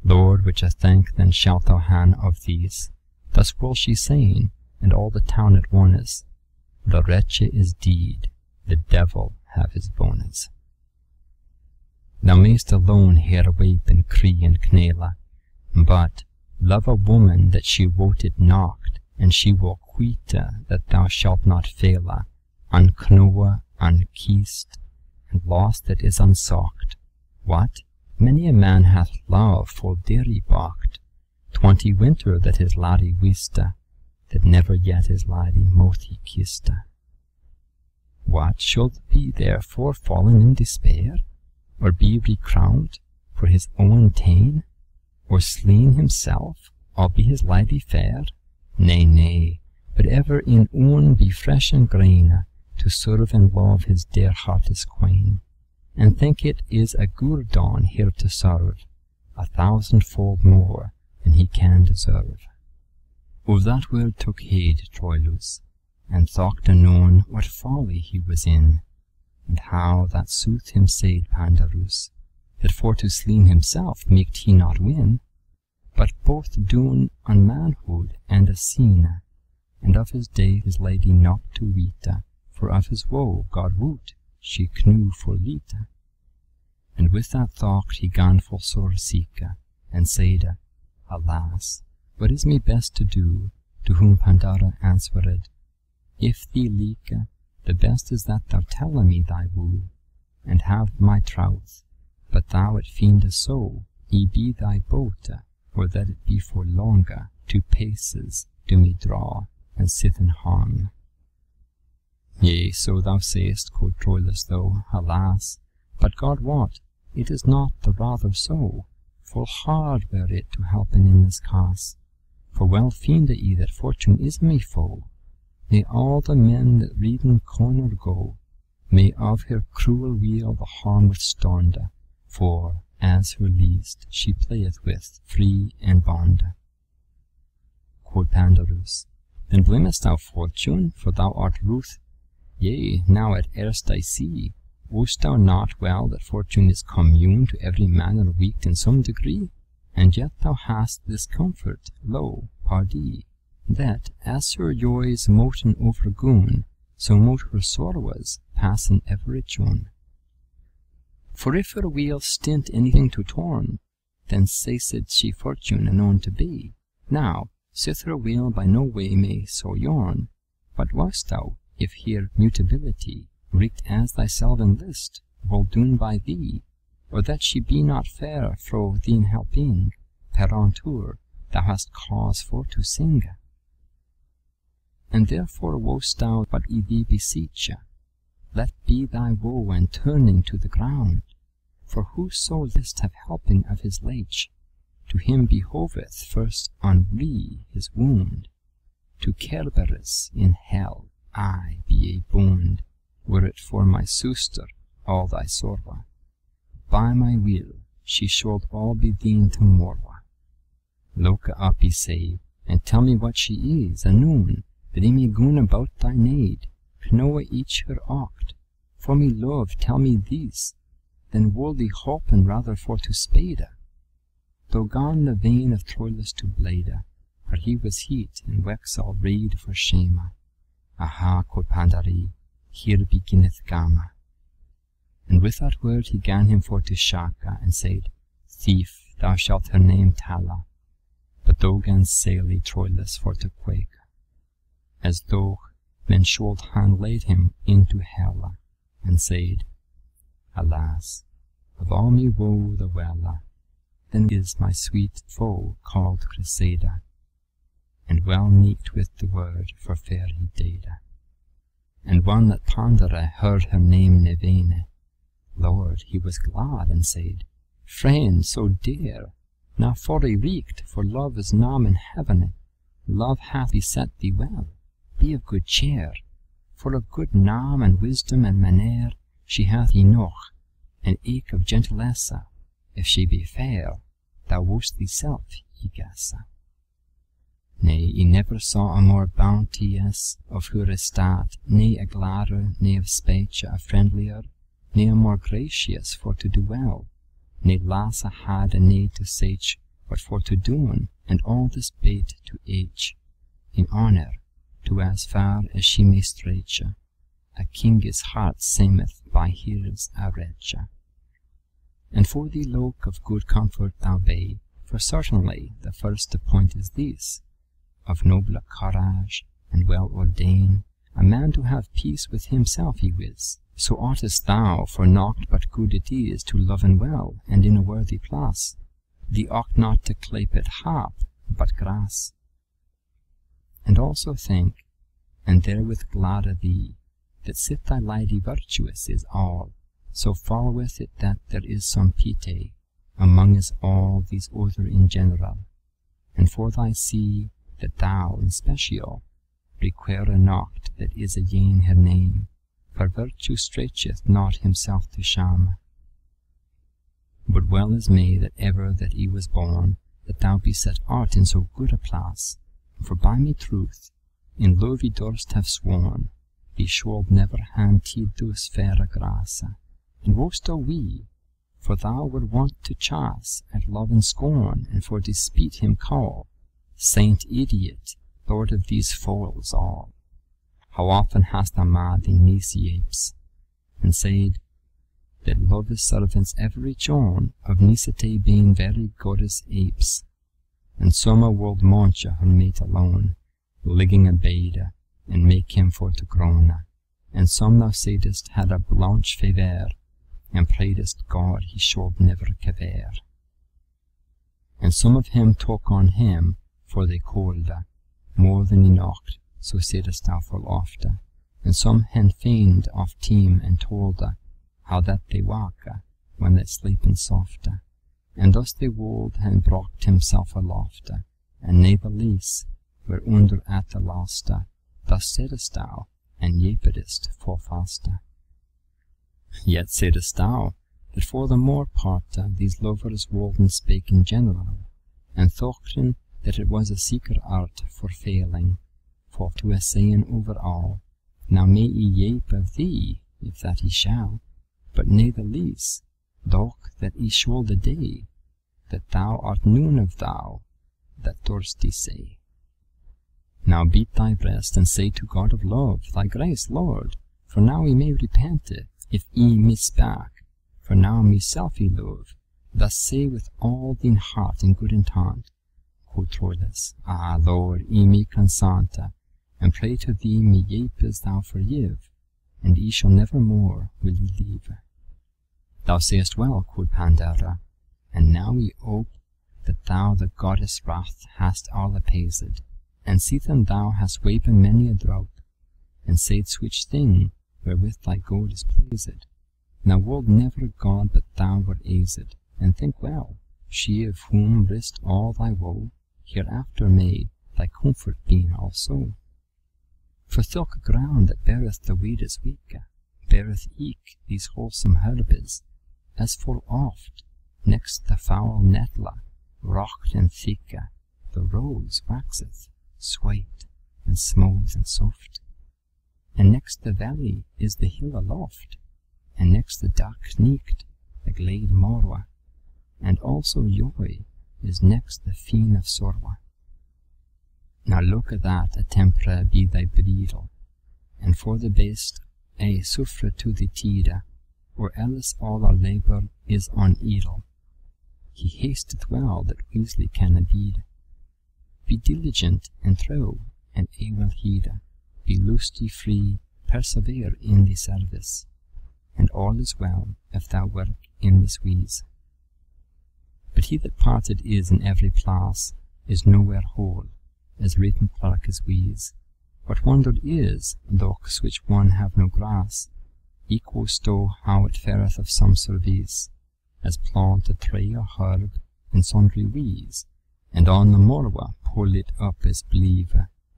Lord, which a thank then shalt thou han of these. Thus will she saying, and all the town at once, the wretche is deed, the devil have his bonus. Thou mayst alone here wape and cry and knaila, but love a woman that she woted knocked, and she will quite that thou shalt not fail, unknowe, unkissed, and lost that is unsocked. What? Many a man hath love full dearly balked, 20 winter that his laddie wist, that never yet his laddie moth he kissed. What, should be therefore fallen in despair, or be recrowned for his own tain, or slain himself, all be his laddie fair? Nay, nay, but ever in own be fresh and green, to serve and love his dear heart's queen, and think it is a guerdon here to serve, 1,000-fold more than he can deserve. Of that word took heed Troilus, and thought anon what folly he was in, and how that sooth him said Pandarus, that for to slain himself maked he not win, but both doon on manhood and a sin, and of his day his lady not to weet, for of his woe, God woot, she knew for leet. And with that thought he gan full sore seek, and said, Alas, what is me best to do? To whom Pandara answered, If thee leak, the best is that thou tell me thy woo, and have my troth, but thou it fiend so, I be thy boat, or that it be for longer, 2 paces do me draw, and sit in harm. Yea, so thou sayest, quoth Troilus, though, alas, But God wot, it is not the rather so, full hard were it to helpen in this cause. For well fiende I that fortune is my foe, nay all the men that reading corner go, may of her cruel wheel the harm withstonde, for, as her least, she playeth with free and bonde. Quod Pandarus, then blamest thou fortune, for thou art ruth? Yea, now at erst I see. Wist thou not well that fortune is commune to every manner weak in some degree? And yet thou hast this comfort, lo, pardie, that, as her joys moten overgoon, so mote her sorrows passen every june. For if her wheel stint anything to torn, then ceased she fortune anon to be. Now, sith her wheel by no way may so yorn, but wast thou, if here mutability, wreaked as thyself in list, will doon by thee, or that she be not fair fro thine helping, perantur, thou hast cause for to sing. And therefore wost thou but I thee beseech, let be thy woe and turning to the ground, for whoso list have helping of his leche, to him behoveth first on his wound, to Cerberus in hell I be a bound, were it for my suster all thy sorrow. By my will she should all be thine tomorrow. Look up, I say, and tell me what she is, anon, that I may goon about thy need, knowe each her oct. For me love, tell me this, then will thee hopen rather for to spade. Though gone the vein of Troilus to blade, for he was heat and wex all read for shame. Aha, quod Pandari, here beginneth Gama. And with that word he gan him for to shaka, and said, Thief, thou shalt her name talla. But thou gan saily Troilus for to quake, as though men should han laid him into hella, and said, Alas, of all me woe the wella, then is my sweet foe called Criseyde, and well neat with the word for fair he dade. And one that Pandara heard her name nevene, Lord, he was glad, and said, Friend so dear, now for I reeked, for love is nam in heaven, love hath beset thee well, be of good cheer, for of good nam and wisdom and manner she hath enoch, and eke of gentilesse, if she be fair, thou wost thyself ye guesse. Nay, I never saw a more bounteous of her estate, nay a gladder, nay of speech a friendlier, nay a more gracious for to do well, nay lasse had a nay to sage but for to doen, and all this bait to age, in honour, to as far as she may stretch, a king's heart seemeth by his arreche. And for the loke of good comfort thou be, for certainly the first point is this, of noble courage and well ordain, a man to have peace with himself he wis. So oughtest thou, for naught but good it is to love and well, and in a worthy place. Thee ought not to clape it hap, but grass. And also think, and therewith gladde thee, that sith thy lady virtuous is all, so followeth it that there is some pity among us all these other in general, and for thy see that thou in special require not that is again her name, for virtue stretcheth not himself to shame. But well is me that ever that I was born, that thou be set art in so good a place, for by me truth, in love I durst have sworn, thee should never hand tidus faire grace, and wost thou we, for thou were wont to chase at love and scorn, and for despite him call, Saint Idiot, Lord of these fools all. How often hast thou mad in these apes, and said, that love's servants every John of nicety being very good as apes, and some a world munch her mate alone, ligging a bede, and make him for to groan, and some thou saidest had a blanche favor, and praydest God he should never caver. And some of him took on him, for they called, more than enoch, so saidest thou full ofte, and some hen feigned of team and told, how that they waka when they sleepen softe, and thus they wold and brocht himself alofte, and natheless were under at the laste, thus saidest thou, and yepedest for faste. Yet saidest thou, that for the more part these lovers wolden spake in general, and thochten that it was a secret art for failing, for to essayen over all. Now may he yape of thee, if that he shall, but natheless, doch that he should the day, that thou art none of thou that durst he say. Now beat thy breast, and say to God of love, thy grace, Lord, for now he may repent it, if he misspake, for now myself he love. Thus say with all thine heart and good intent. Quoth Troilus, ah, Lord, he may consent, and pray to thee me yape as thou forgive, and he shall never more will he leave. Thou sayest well, quoth Pandora, and now we hope that thou the goddess wrath hast all appeased, and seethen thou hast wapen many a drop, and said switch thing wherewith thy God is pleased. Now would never God but thou were aised, and think well, she of whom rist all thy woe, hereafter may thy comfort be also. For thilke ground that beareth the weed is weak, beareth eke these wholesome herbes, as full oft, next the foul nettle, rocked and thick, the rose waxeth, sweet and smooth and soft. And next the valley is the hill aloft, and next the dark neekt, the glade morwa, and also joy is next the feen of sorwa. Now look at that a tempera be thy bridal, and for the best suffer to the tide, or else all our labour is on idle. He hasteth well that easily can abide. Be diligent and true, and will heed. Be lusty, free, persevere in the service, and all is well if thou work in this wise. But he that parted is in every place, is nowhere whole, as written clerk is wise. What wonder is, though which one have no grass, equal stow how it fareth of some service, as plant a tree or herb in sundry wise, and on the morwa pull it up as believe.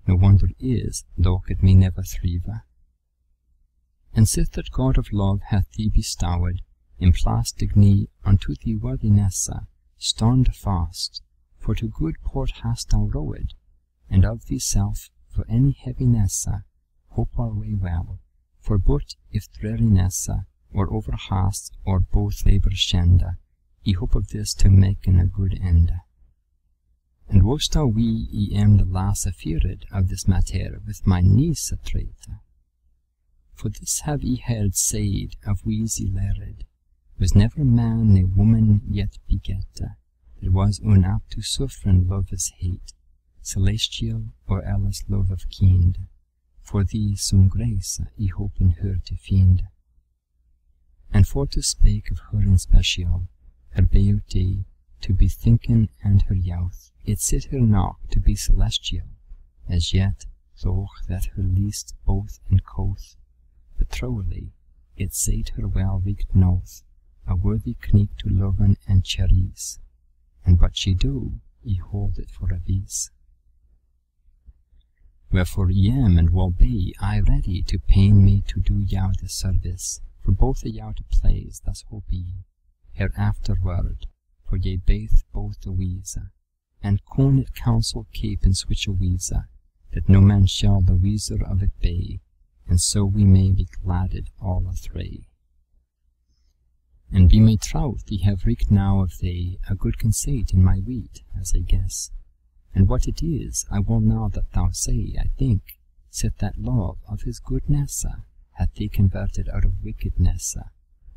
No wonder is, though it may never thrive. And sith that God of love hath thee bestowed, in place dignity unto thee worthiness, stand fast, for to good port hast thou rowed, and of thyself for any heaviness, hope our way well, for but if dreariness, or overhast, or both labour shend, ye hope of this to make in a good end. And wist thou ye am the last afeared of this matter with my niece a trait? For this have ye heard said of wheezy laird, was never man ne woman yet beget, that was unapt to suffer in love's hate, celestial or else love of kind. For thee some grace ye hope in her to find. And for to speak of her in special, her beauty to be thinken and her youth, it sit her not to be celestial, as yet, though that her least both in coth, but truly it said her well richt north, a worthy kneek to loven and cherish, and what she do, ye hold it for a vice. Wherefore ye am and will be I ready to pain me to do yow this service, for both a yow to please, thus hope ye, hereafterward, for ye both the wise, and con it counsel keep in such a wise, that no man shall the wiser of it be, and so we may be gladded all a three. And be my troth ye have wreaked now of thee a good conceit in my wheat, as I guess, and what it is I will now that thou say, I think, sith that love of his goodness hath thee converted out of wickedness,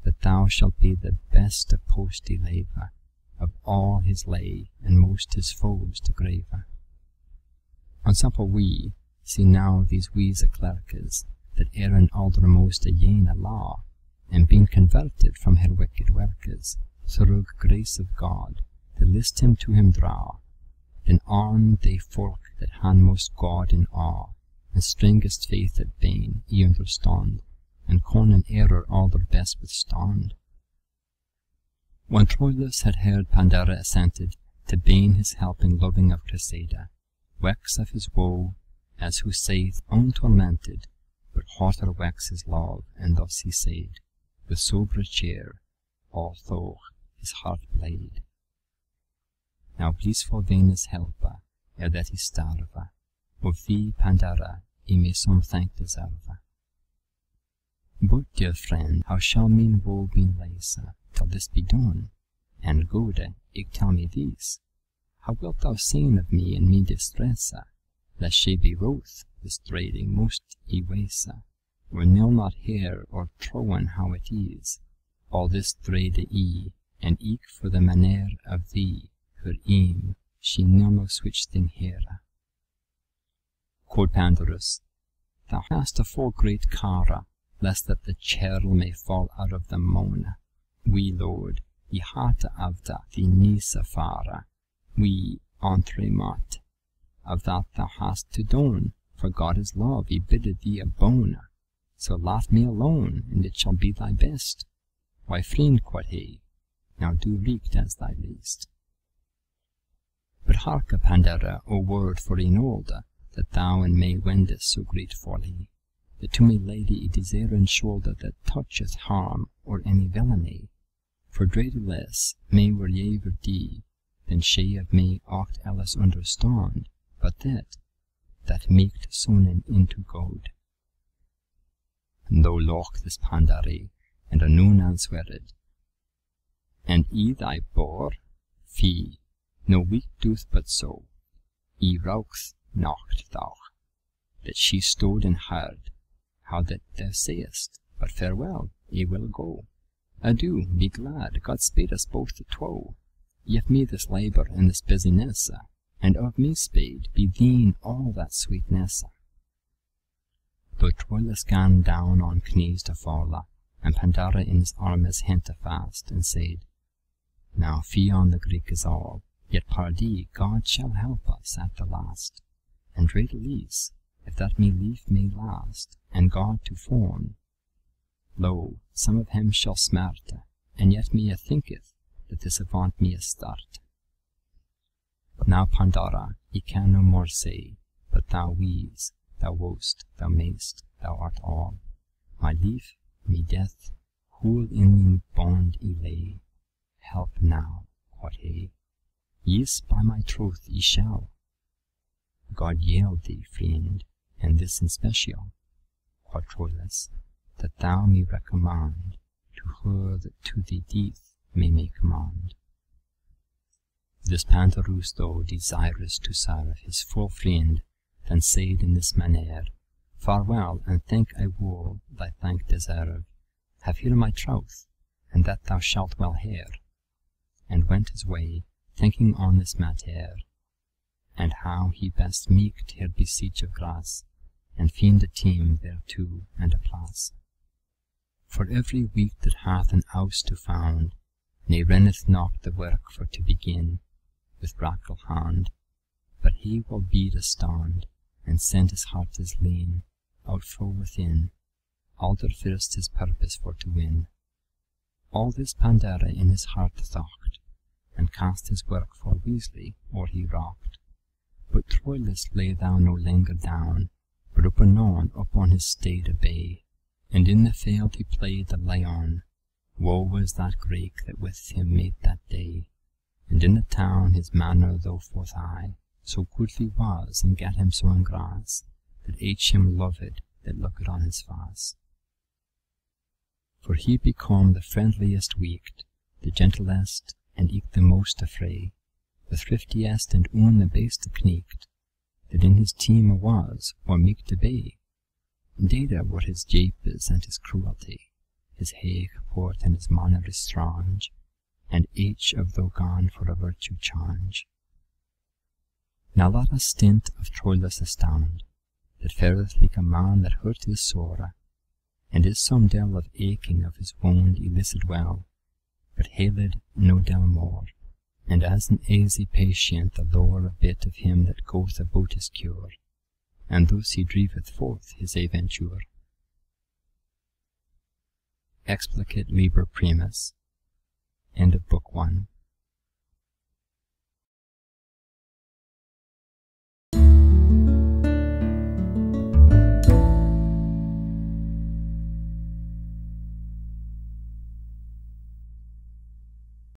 that thou shalt be the best posty laver of all his lay, and most his foes to grave. On supple we see now these wise clerkes, that erin aldermost a yene law, and being converted from her wicked workes, through grace of God, to list him to him draw, then on they folk that han most God in awe, and strongest faith at bane ye understand, and con an error all their best withstand. When Troilus had heard Pandora assented to bane his helping loving of Criseyde, wex of his woe, as who saith untormented, but hotter wex his love, and thus he said, with sober cheer, although his heart bled. Now blissful Venus helpe, ere that he starve, of thee, Pandora, he may some thank deserve. But, dear friend, how shall mine woe be lace, till this be done? And gode, ik tell me this, how wilt thou sayne of me and me distresse, lest she be wroth, this dreading most I wase, or nil not hear or trowen how it is, all this dreade I, and eke for the manner of thee, her aim, she nil no switch thing here. Quod Pandorus, thou hast a full great cara, lest that the churl may fall out of the mone. We, Lord, I hata of that thee nisa fara, we entremot, of that thou hast to don, for God is love, he biddeth thee a bone. So let me alone, and it shall be thy best. Why, friend, quod he, now do reeked as thy least. But harke, Pandora, O word for enold, that thou and me wendest so great folly, that to me lady I desire and shoulder that toucheth harm or any villainy, for dreaded less may were ye for thee, than she of me aught else understand, but that maked sonen into God. And thou loch this Pandora, and anon answered, and I thy bore, fie, no weak doth but so, I rauchs nacht thou, that she stood and heard, how that thou sayest, but farewell, I will go. Adieu, be glad, God spade us both the twa. Give me this labour and this busyness, and of me spade be thine all that sweetness. Though Troilus gan down on knees to fall, and Pandora in his arms hente fast, and said, now fie on the Greek is all, yet pardie, God shall help us at the last, and dread lease, if that me lief may last, and God to form. Lo, some of him shall smerte, and yet me thinketh that this avant me a start. Now, Pandora, I can no more say, but thou wees, thou wost, thou mayst, thou art all. My lief, me death, whole in thine bond I lay. Help now, quod he. Yes, by my troth I shall. God yield thee, friend, and this in special, quod Troilus, that thou me recommend to her that to thee death may make command. This Pandorus, though desirous to serve his full friend, then said in this manner, farewell, and thank I will thy thank deserve. Have here my troth, and that thou shalt well hear. And went his way, thinking on this matter, and how he best meeked her besiege of grass, and fiend a team thereto and a place. For every week that hath an house to found, ne renneth not the work for to begin, with brackle hand, but he will bide a stand, and send his heart as lean, out fro within, alder first his purpose for to win. All this Pandora in his heart thought, and cast his work for wisely, or he rocked. But Troilus lay thou no longer down, but up anon upon his steed a bay, and in the field he played the lion. Woe was that Greek that with him made that day, and in the town his manner though forth high, so goodly was, and gat him so in grass, that each him loved that looked on his face. For he become the friendliest weaked, the gentlest, and eke the most affray, the thriftiest and oon the best kneeked, that in his team was, or meek to be. Indeed were his japes and his cruelty, his haig port and his manner is strange, and each of though gone for a virtue change. Now let us stint of Troilus astound, that fareth like a man that hurt his sore, and is some del of aching of his wound illicit well, but hailed no del more, and as an easy patient the lore a bit of him that goeth about his cure, and thus he driveth forth his aventure. Explicit Liber Primus. End of Book 1.